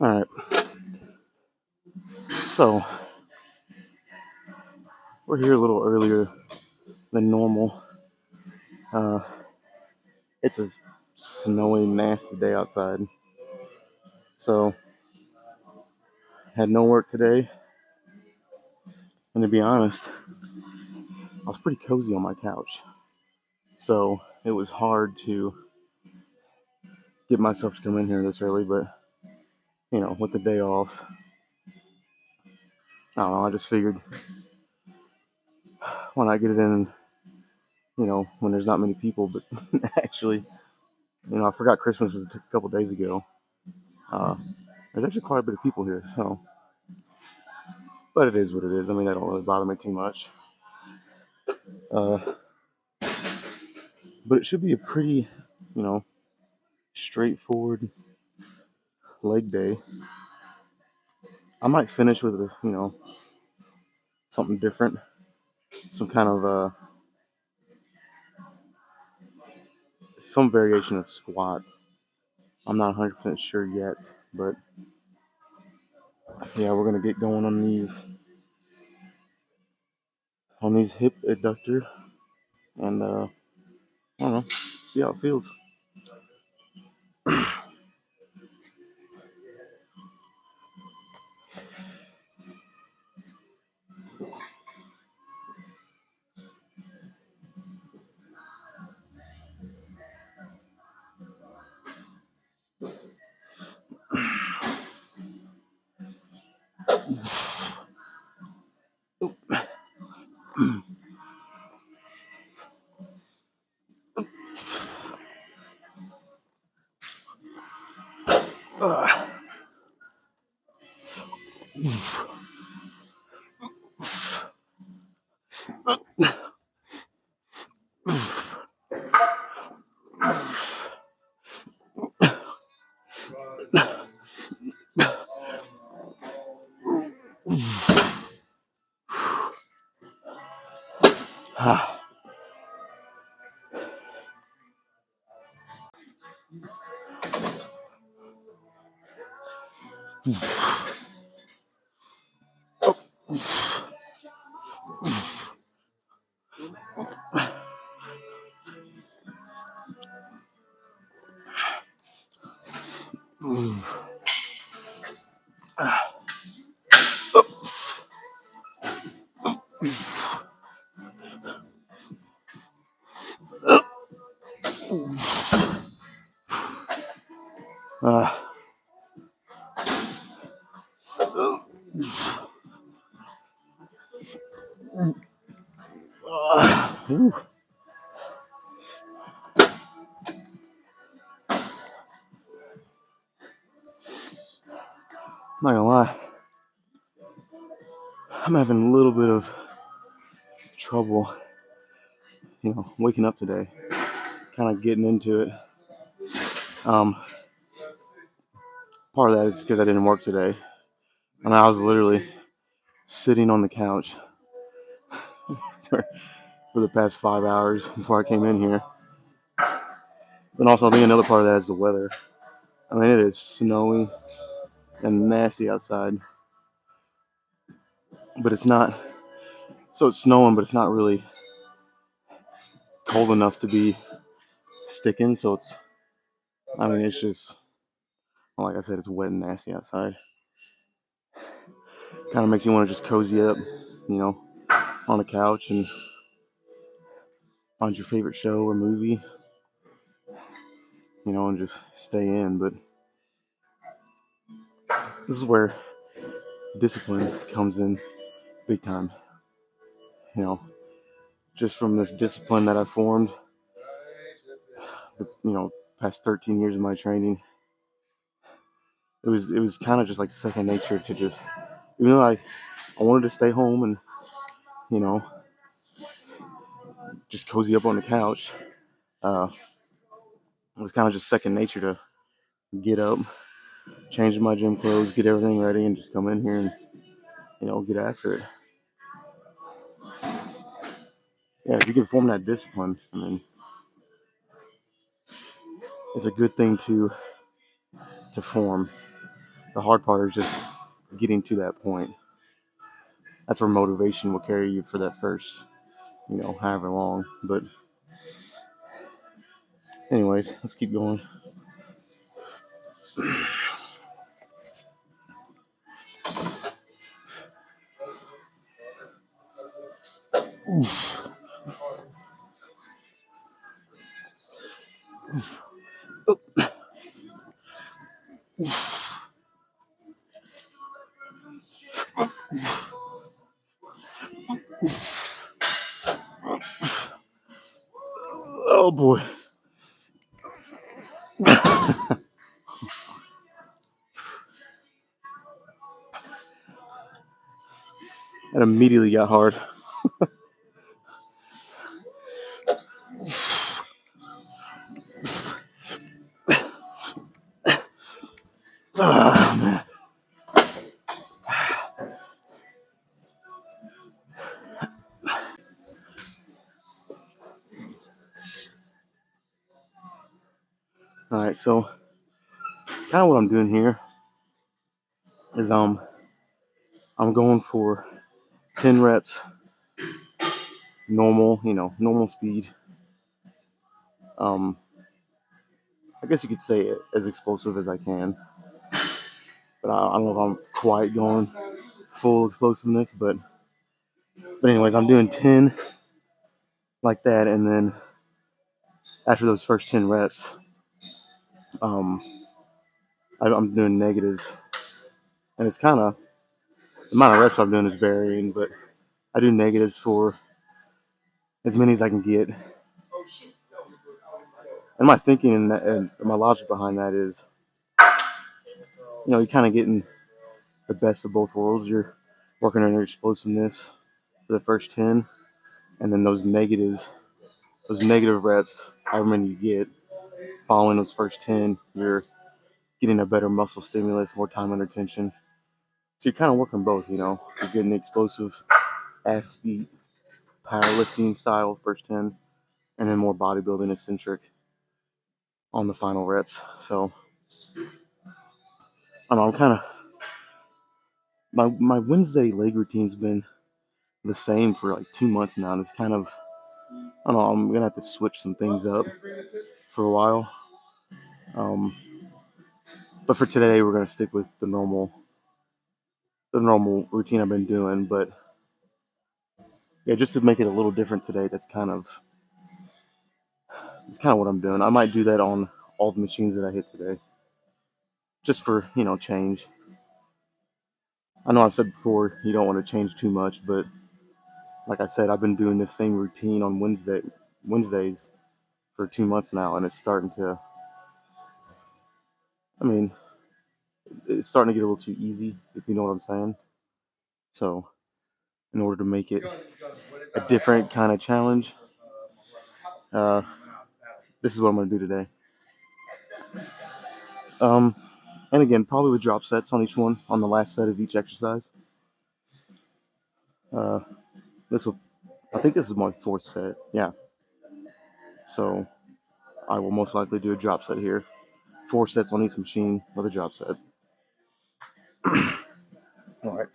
All right, so we're here a little earlier than normal. Uh, it's a snowy, nasty day outside, so had no work today. And to be honest, I was pretty cozy on my couch, so it was hard to get myself to come in here this early. But with the day off, I don't know. I just figured why not get it in, when there's not many people. But actually, I forgot Christmas was a couple days ago. Uh, there's actually quite a bit of people here, so but it is what it is. I mean, that don't really bother me too much. Uh, but it should be a pretty, you know, straightforward leg day. I might finish with something different, some kind of some variation of squat. I'm not 100% sure yet, but yeah, we're gonna get going on these hip adductor, and I don't know, see how it feels. Uh, uh, ooh, not gonna lie, I'm having a little bit of trouble, waking up today, kind of getting into it. Um, Part of that is because I didn't work today. I mean, I was literally sitting on the couch for, for the past 5 hours before I came in here. And also, I think another part of that is the weather. I mean, it is snowy and nasty outside, but it's not. So it's snowing, but it's not really cold enough to be sticking. So it's. I mean, it's just like I said, it's wet and nasty outside. Kind of makes you want to just cozy up, you know, on a couch and find your favorite show or movie, and just stay in. But this is where discipline comes in big time. You know, just from this discipline that I formed, the past 13 years of my training, it was kind of just like second nature to just, even though I wanted to stay home and you know just cozy up on the couch. Uh, it was kind of just second nature to get up, change my gym clothes, get everything ready, and just come in here and get after it. Yeah, if you can form that discipline, I mean, it's a good thing to form. The hard part is just getting to that point. That's where motivation will carry you for that first, however long. But anyways, let's keep going. Oh boy. That immediately got hard. Ah, man. All right, so kind of what I'm doing here is I'm going for 10 reps, normal speed. Um, I guess you could say as explosive as I can, but I don't know if I'm quite going full explosiveness. But anyways, I'm doing 10 like that, and then after those first 10 reps, um, I'm doing negatives, and it's kind of the amount of reps I'm doing is varying, but I do negatives for as many as I can get. And my thinking and my logic behind that is, you're kind of getting the best of both worlds. You're working on your explosiveness for the first 10, and then those negative reps, however many you get, following those first 10, you're getting a better muscle stimulus, more time under tension. So you're kind of working both, You're getting the explosive athlete powerlifting style first 10, and then more bodybuilding eccentric on the final reps. So I don't know, I'm kind of my Wednesday leg routine's been the same for like 2 months now, and it's kind of, I don't know, I'm gonna have to switch some things up for a while. But for today, we're gonna stick with the normal routine I've been doing. But yeah, just to make it a little different today, it's kind of what I'm doing. I might do that on all the machines that I hit today, just for change. I know I've said before you don't want to change too much, but like I said, I've been doing this same routine on Wednesdays for 2 months now, and it's starting to. I mean, it's starting to get a little too easy, if you know what I'm saying. So, in order to make it a different kind of challenge, uh, this is what I'm going to do today. Um, and again, probably with drop sets on each one on the last set of each exercise. Uh, I think this is my fourth set. Yeah. So I will most likely do a drop set here. 4 sets on each machine with a drop set. All right.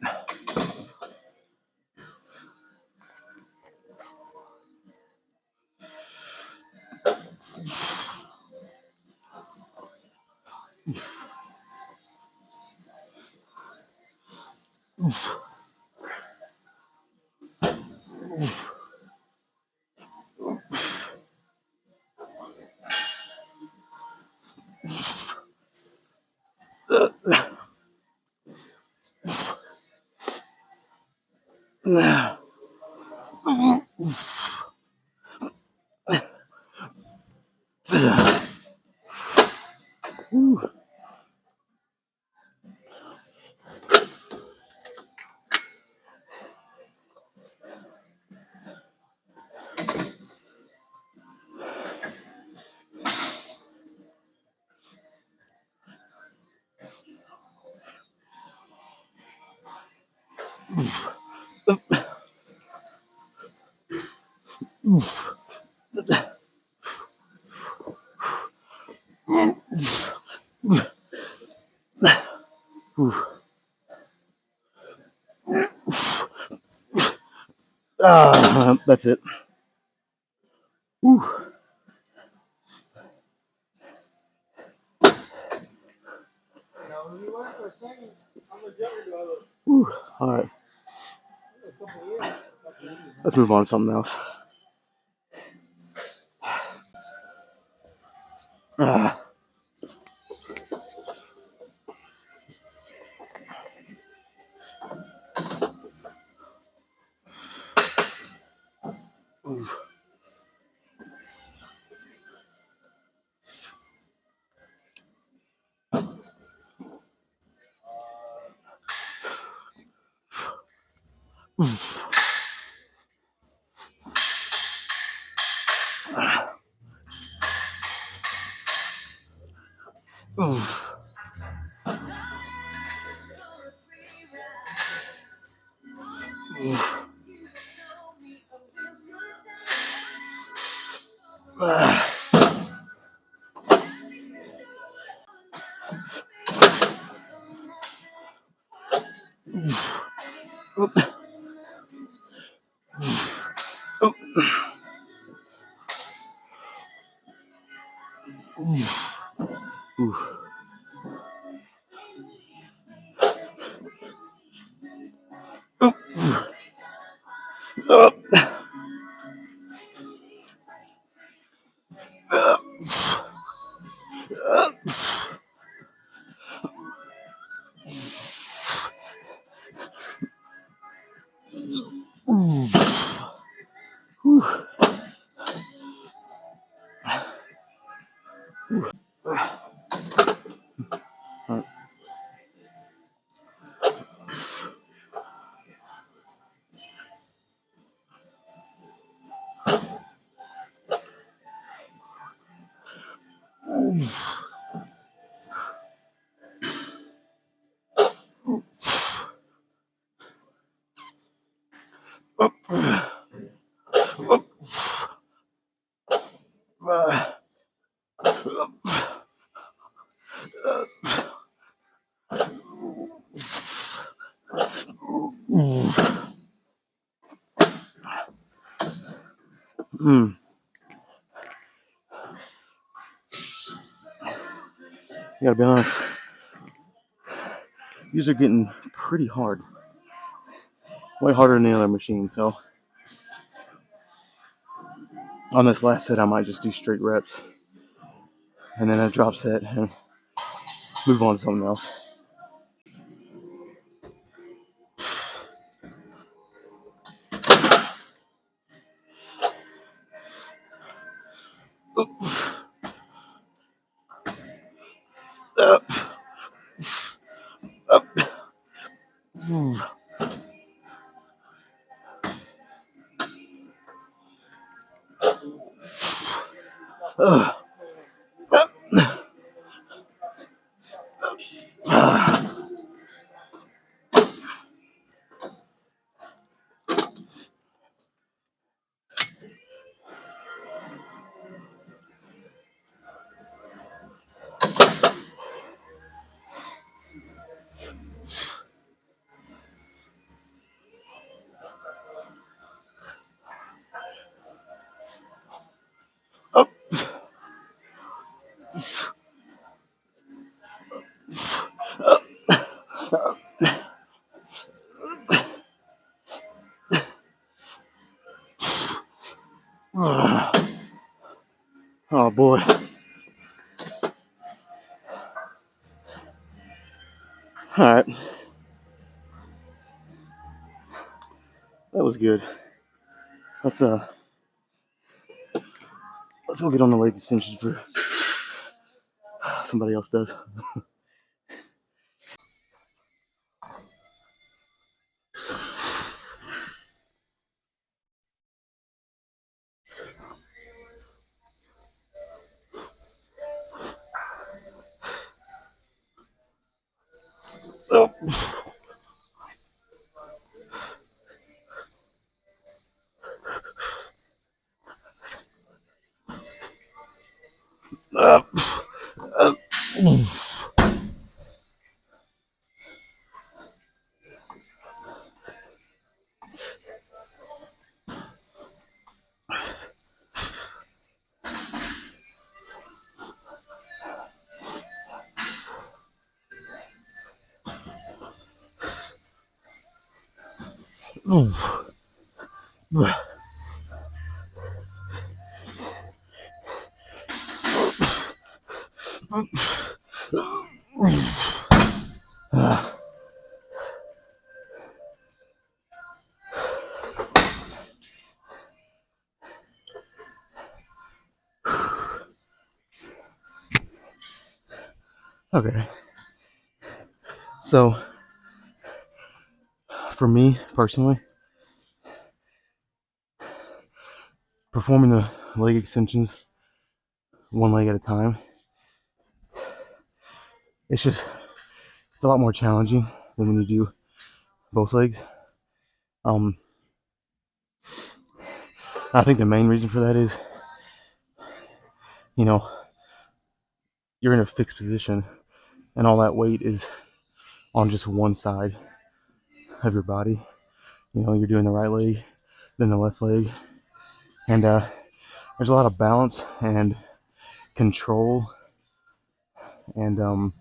That's it. Whew. Whew. All right. Let's move on to something else. Ah. Mm. I gotta be honest. These are getting pretty hard. Way harder than the other machine. So on this last set, I might just do straight reps and then a drop set and move on to something else. Up, up. Up. Oh boy. All right. That was good. Let's let's go get on the leg extensions for somebody else does. Up. Up. Up. Okay, so for me personally, performing the leg extensions one leg at a time, it's a lot more challenging than when you do both legs. Um, I think the main reason for that is, you know, you're in a fixed position and all that weight is on just one side of your body. You're doing the right leg, then the left leg, and there's a lot of balance and control and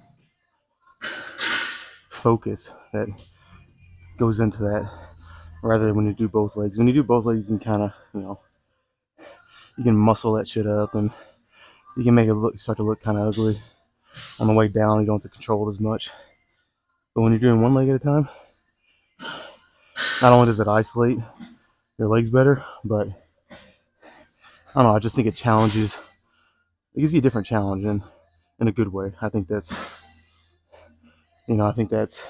focus that goes into that rather than when you do both legs. When you do both legs, you can kind of, you can muscle that shit up and you can make it start to look kind of ugly on the way down. You don't have to control it as much. But when you're doing one leg at a time, not only does it isolate your legs better, but I don't know. I just think it challenges. It gives you a different challenge in a good way. I think that's, I think that's.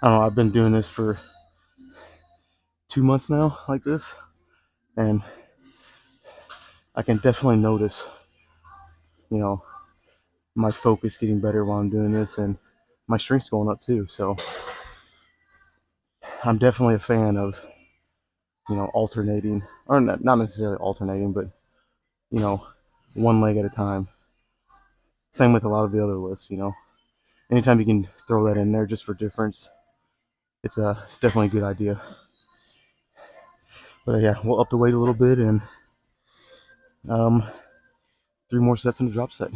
I don't know. I've been doing this for 2 months now, like this, and I can definitely notice, you know, my focus getting better while I'm doing this, and my strength's going up too. So I'm definitely a fan of, alternating, or not necessarily alternating, but you know, one leg at a time. Same with a lot of the other lifts. Anytime you can throw that in there just for difference, it's definitely a good idea. But yeah, we'll up the weight a little bit and um, 3 more sets in the drop set.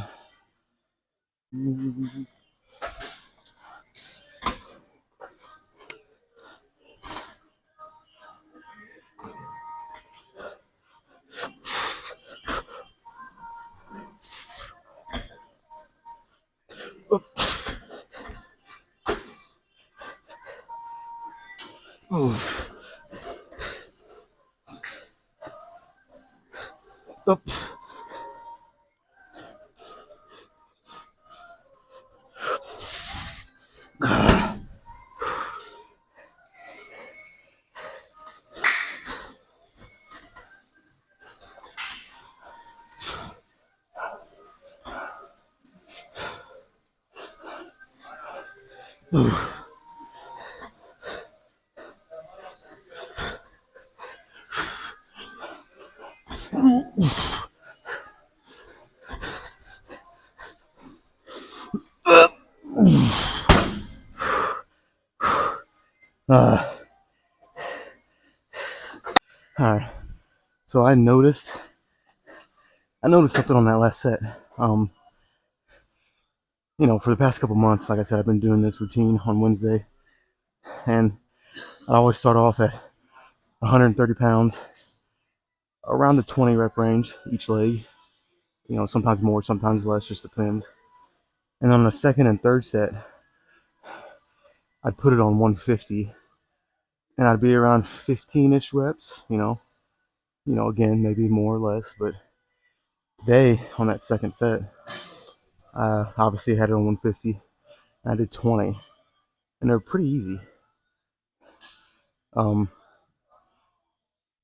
Up. Uh, all right. So I noticed something on that last set. Um, for the past couple months, like I said, I've been doing this routine on Wednesday, and I always start off at 130 pounds, around the 20 rep range each leg. Sometimes more, sometimes less, just depends. And on the second and third set, I'd put it on 150, and I'd be around 15-ish reps. Again, maybe more or less, but today on that second set, obviously I had it on 150, and I did 20, and they're pretty easy. Um,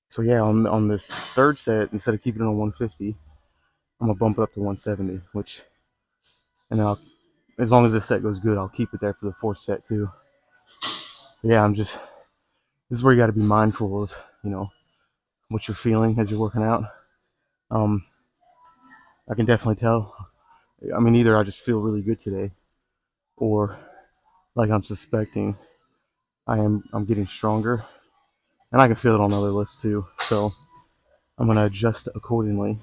so yeah, on this third set, instead of keeping it on 150, I'm gonna bump it up to 170, and then as long as this set goes good, I'll keep it there for the fourth set too. But yeah, this is where you got to be mindful of, what you're feeling as you're working out. Um, I can definitely tell. I mean, either I just feel really good today, or like I'm suspecting I'm getting stronger, and I can feel it on other lifts too. So I'm gonna adjust accordingly,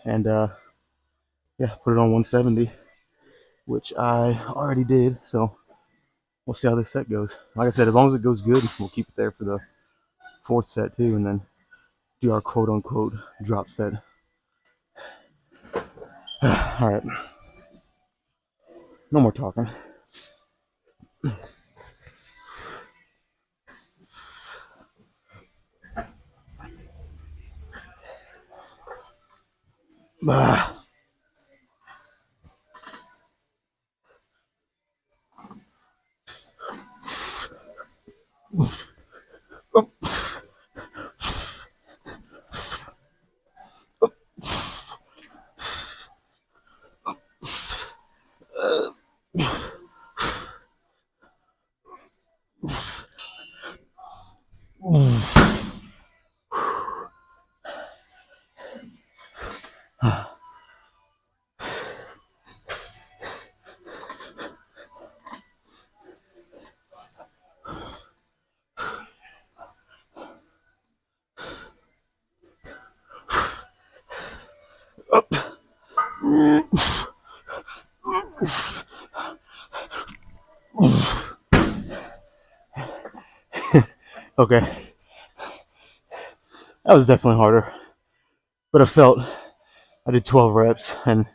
and yeah, put it on 170, which I already did. So we'll see how this set goes. Like I said, as long as it goes good, we'll keep it there for the fourth set too, and then do our quote unquote drop set. All right, no more talking. Okay, that was definitely harder, but I felt I did 12 reps, and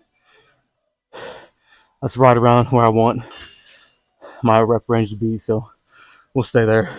that's right around where I want my rep range to be. So we'll stay there.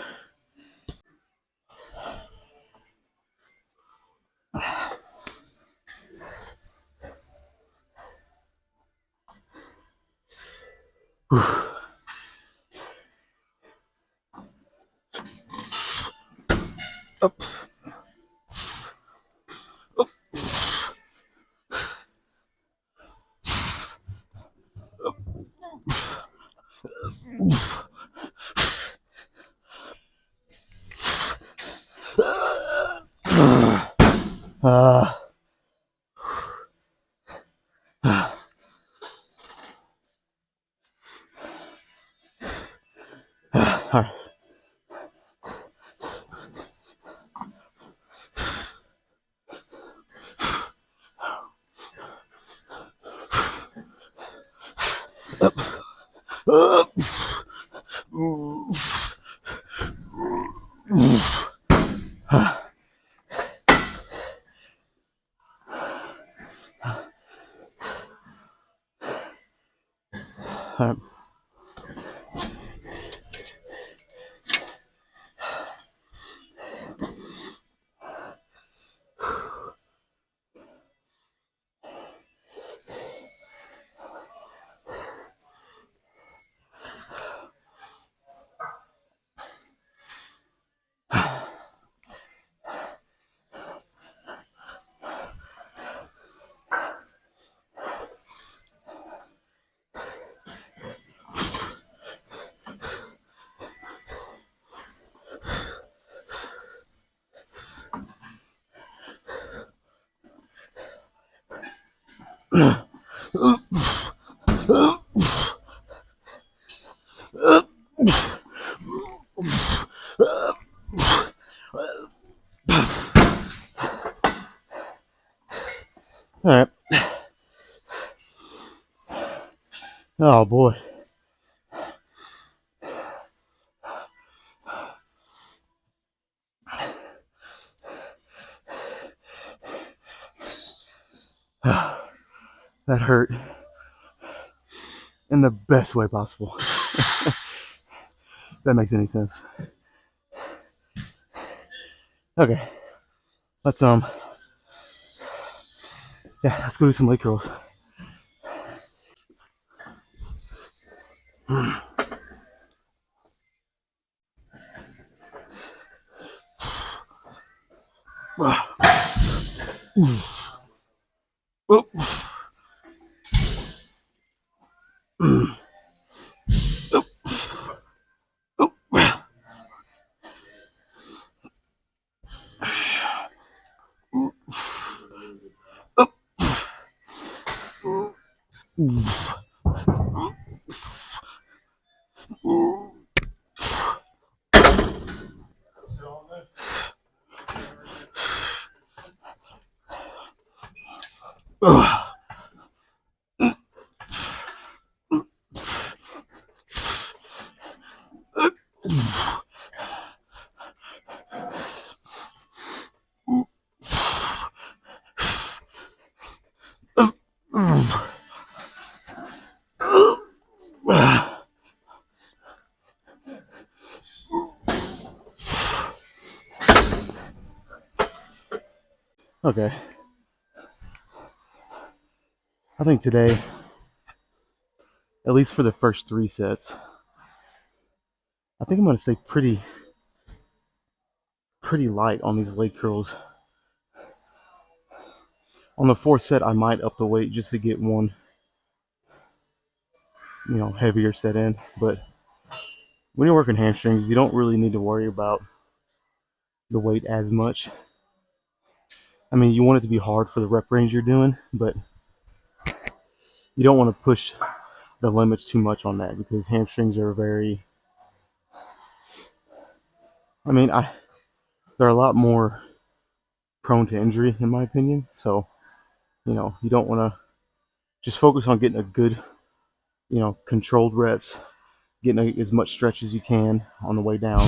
Uh, all right. All right. All right. Oh boy. That hurt in the best way possible. If that makes any sense. Okay. Let's yeah, let's go do some leg curls. Okay. I think today, at least for the first 3 sets, I think I'm going to stay pretty light on these leg curls. On the 4th set, I might up the weight just to get one, heavier set in. But when you're working hamstrings, you don't really need to worry about the weight as much. I mean, you want it to be hard for the rep range you're doing, but you don't want to push the limits too much on that because hamstrings are they're a lot more prone to injury in my opinion. So, you don't want to just focus on getting a good, controlled reps, getting as much stretch as you can on the way down,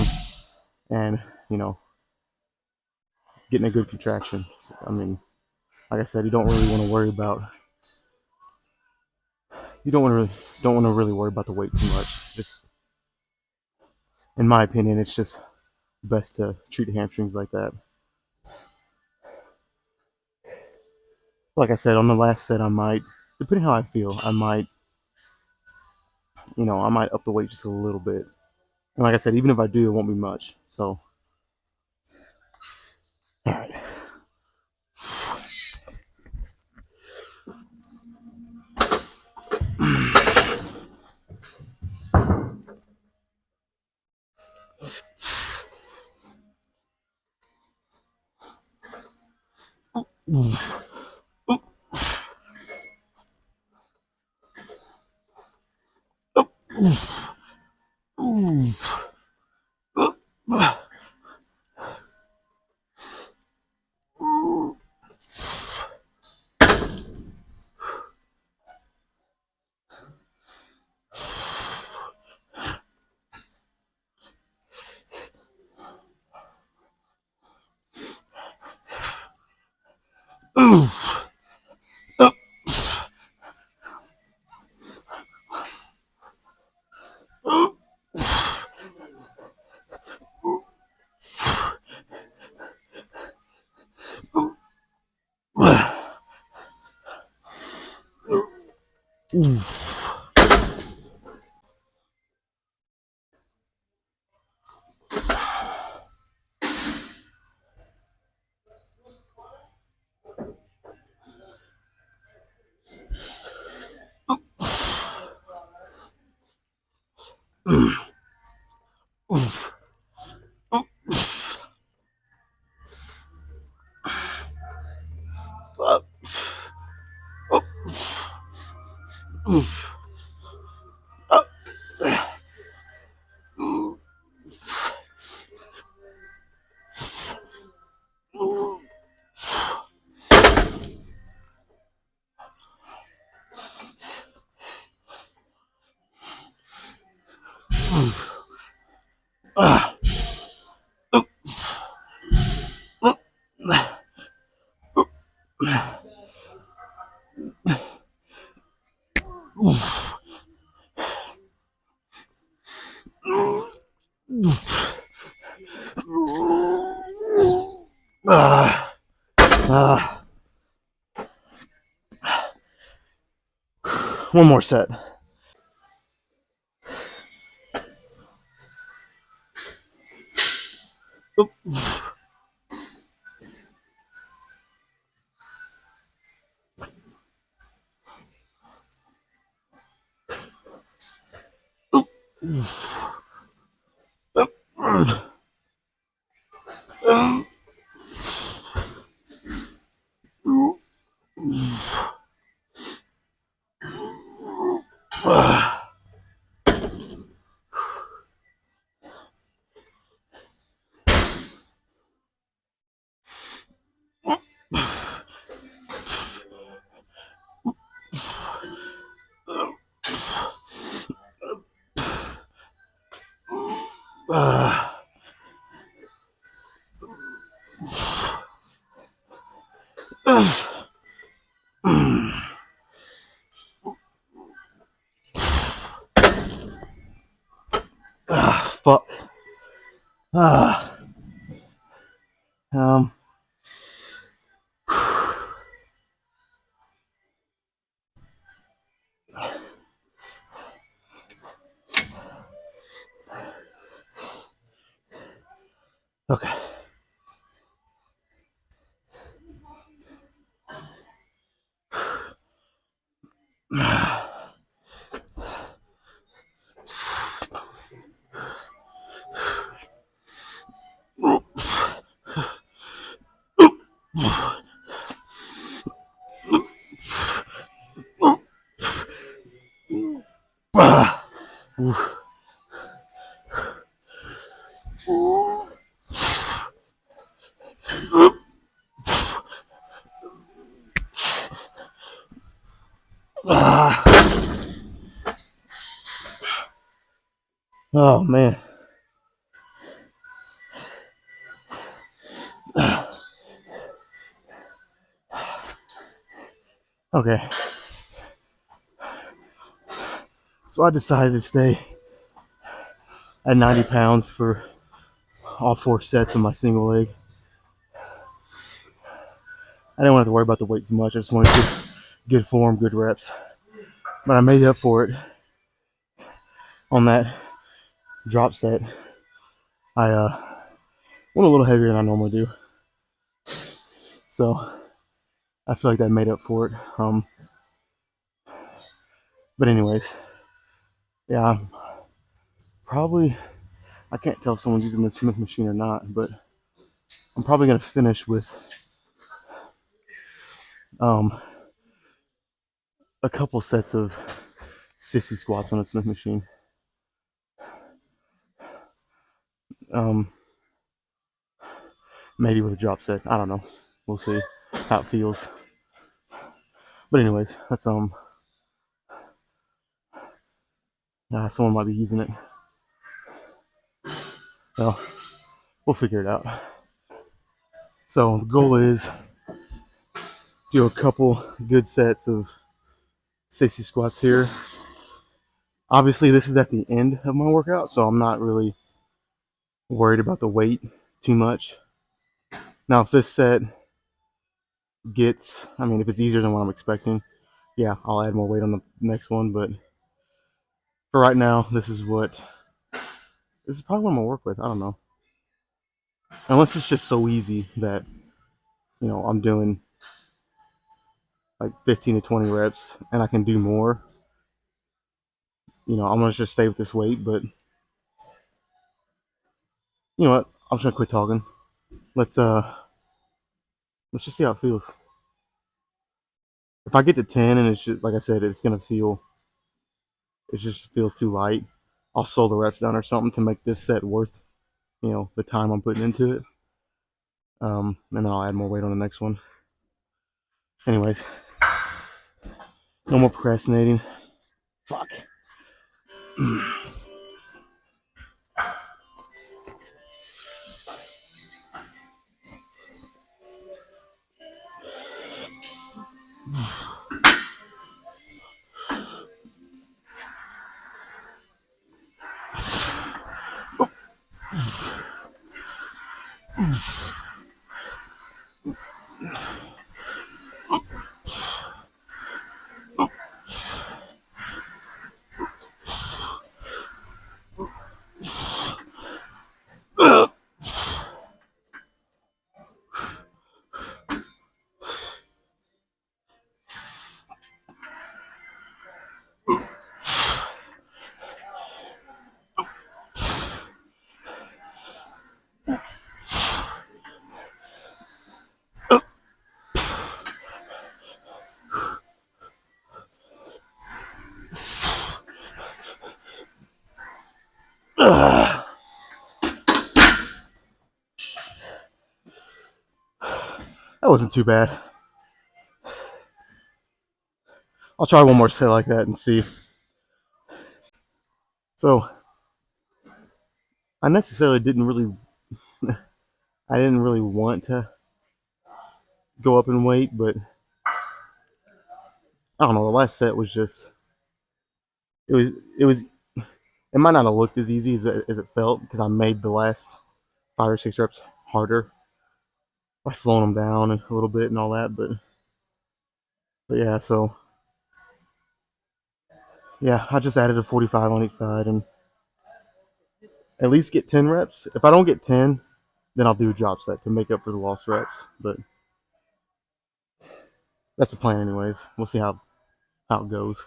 and, you know, getting a good contraction. I mean, like I said, you don't really want to worry about you don't want to really worry about the weight too much. Just in my opinion, it's just best to treat hamstrings like that. Like I said, on the last set, I might, depending how I feel, I might up the weight just a little bit. And like I said, even if I do, it won't be much. So, all right. One more set. Oh man. Okay. So I decided to stay at 90 pounds for all 4 sets of my single leg. I didn't want to worry about the weight too much. I just wanted good form, good reps. But I made up for it on that drop set. I went a little heavier than I normally do. So I feel like that made up for it. But anyways, yeah, I'm probably, I can't tell if someone's using the Smith machine or not, but I'm probably going to finish with um, a couple sets of sissy squats on the Smith machine. Um, maybe with a drop set. I don't know. We'll see how it feels. But anyways, that's someone might be using it. Well, we'll figure it out. So the goal is do a couple good sets of sissy squats here. Obviously, this is at the end of my workout, so I'm not really worried about the weight too much. Now, if this set if it's easier than what I'm expecting, yeah, I'll add more weight on the next one. But for right now, this is probably what I'm gonna work with. I don't know, unless it's just so easy that I'm doing like 15 to 20 reps and I can do more. I'm gonna just stay with this weight. But you know what? I'm just gonna quit talking. Let's uh let's just see how it feels. If I get to 10 and it's just like I said, it just feels too light. I'll slow the reps down or something to make this set worth the time I'm putting into it. And then I'll add more weight on the next one. Anyways, no more procrastinating. Fuck. That wasn't too bad. I'll try one more set like that and see. So I necessarily didn't really, I didn't really want to go up in weight, but I don't know. The last set was just, it was, it was, it might not have looked as easy as it felt because I made the last 5 or 6 reps harder by slowing them down a little bit and all that. But yeah, so yeah, I just added a 45 on each side and at least get 10 reps. If I don't get 10, then I'll do a drop set to make up for the lost reps. But that's the plan, anyways. We'll see how how it goes.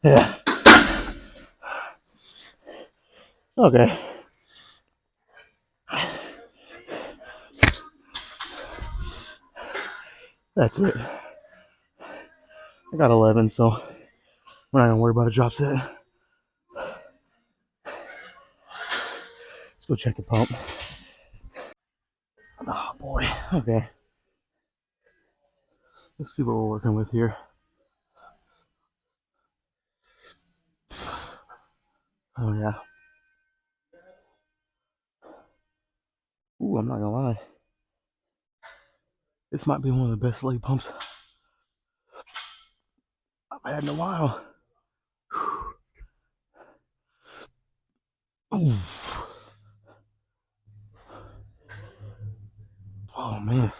Yeah. Okay. That's it. I got 11, so we're not gonna worry about a drop set. Let's go check the pump. Oh boy. Okay. Let's see what we're working with here. Oh yeah. Ooh, I'm not gonna lie. This might be one of the best leg pumps I've had in a while. Ooh. Oh man.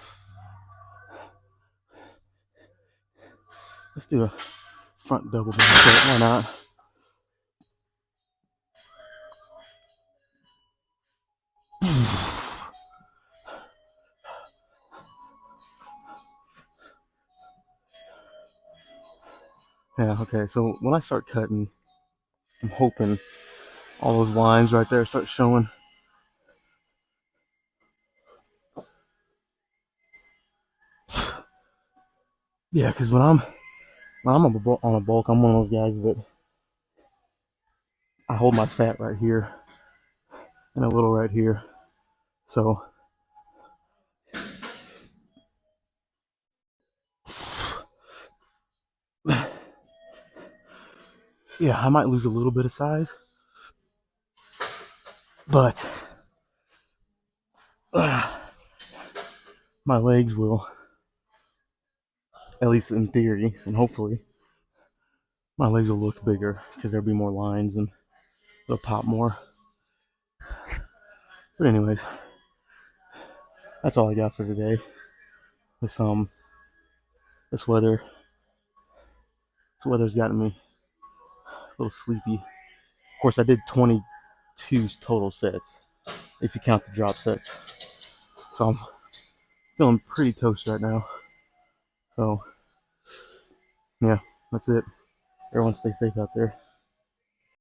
Let's do a front double back set. Why not? Yeah, okay. So when I start cutting, I'm hoping all those lines right there start showing. Yeah, because when I'm on a bulk, I'm one of those guys that I hold my fat right here and a little right here. So yeah, I might lose a little bit of size, but my legs will, at least in theory, and hopefully, my legs will look bigger because there'll be more lines and it'll pop more. But anyways, that's all I got for today. This this weather, this weather's gotten me a little sleepy. Of course, I did 22 total sets if you count the drop sets. So I'm feeling pretty toast right now. So yeah, that's it. Everyone stay safe out there.